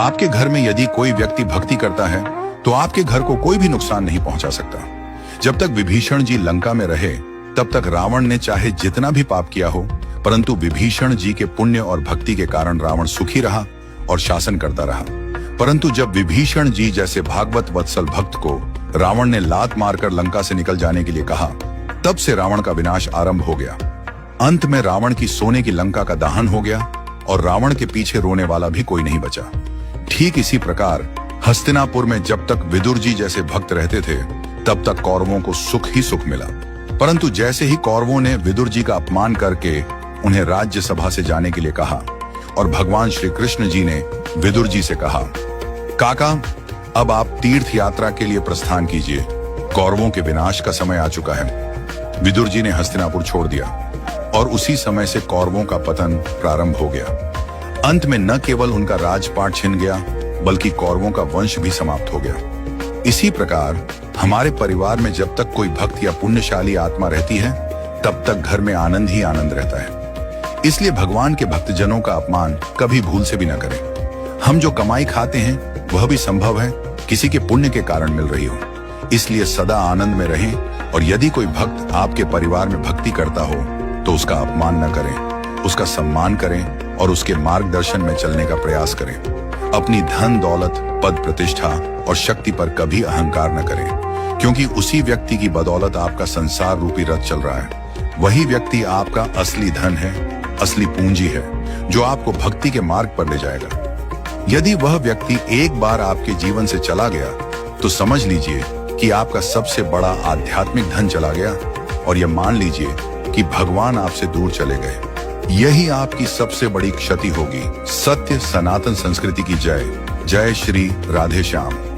आपके घर में यदि कोई व्यक्ति भक्ति करता है तो आपके घर को कोई भी नुकसान नहीं पहुंचा सकता। जब तक विभीषण जी लंका में रहे तब तक रावण ने चाहे जितना भी पाप किया हो, परंतु विभीषण जी के पुण्य और भक्ति के कारण रावण सुखी रहा और शासन करता रहा। परंतु जब विभीषण जी जैसे भागवत वत्सल भक्त को रावण ने लात मारकर लंका से निकल जाने के लिए कहा, तब से रावण का विनाश आरंभ हो गया। अंत में रावण की सोने की लंका का दहन हो गया और रावण के पीछे रोने वाला भी कोई नहीं बचा। ठीक इसी प्रकार हस्तिनापुर में जब तक विदुर जी जैसे भक्त रहते थे तब तक कौरवों को सुख ही सुख मिला। परंतु जैसे ही कौरवों ने विदुर जी का अपमान करके उन्हें राज्यसभा से जाने के लिए कहा और भगवान श्री कृष्ण जी ने विदुर जी से कहा, काका अब आप तीर्थ यात्रा के लिए प्रस्थान कीजिए, कौरवों के विनाश का समय आ चुका है। विदुर जी ने हस्तिनापुर छोड़ दिया और उसी समय से कौरवों का पतन प्रारंभ हो गया। अंत में न केवल उनका राजपाट छिन गया बल्कि कौरवों का वंश भी समाप्त हो गया। इसी प्रकार हमारे परिवार में जब तक कोई भक्त या पुण्यशाली आत्मा रहती है तब तक घर में आनंद ही आनंद रहता है। इसलिए भगवान के भक्तजनों का अपमान कभी भूल से भी न करें। हम जो कमाई खाते हैं वह भी संभव है किसी के पुण्य के कारण मिल रही हो। इसलिए सदा आनंद में रहें और यदि कोई भक्त आपके परिवार में भक्ति करता हो तो उसका अपमान न करें, उसका सम्मान करें और उसके मार्गदर्शन में चलने का प्रयास करें। अपनी धन दौलत पद प्रतिष्ठा और शक्ति पर कभी अहंकार न करें, क्योंकि उसी व्यक्ति की बदौलत आपका संसार रूपी रथ चल रहा है। वही व्यक्ति आपका असली धन है, असली पूंजी है जो आपको भक्ति के मार्ग पर ले जाएगा। यदि वह व्यक्ति एक बार आपके जीवन से चला गया तो समझ लीजिए कि आपका सबसे बड़ा आध्यात्मिक धन चला गया और यह मान लीजिए कि भगवान आपसे दूर चले गए। यही आपकी सबसे बड़ी क्षति होगी। सत्य सनातन संस्कृति की जय। जय श्री राधे श्याम।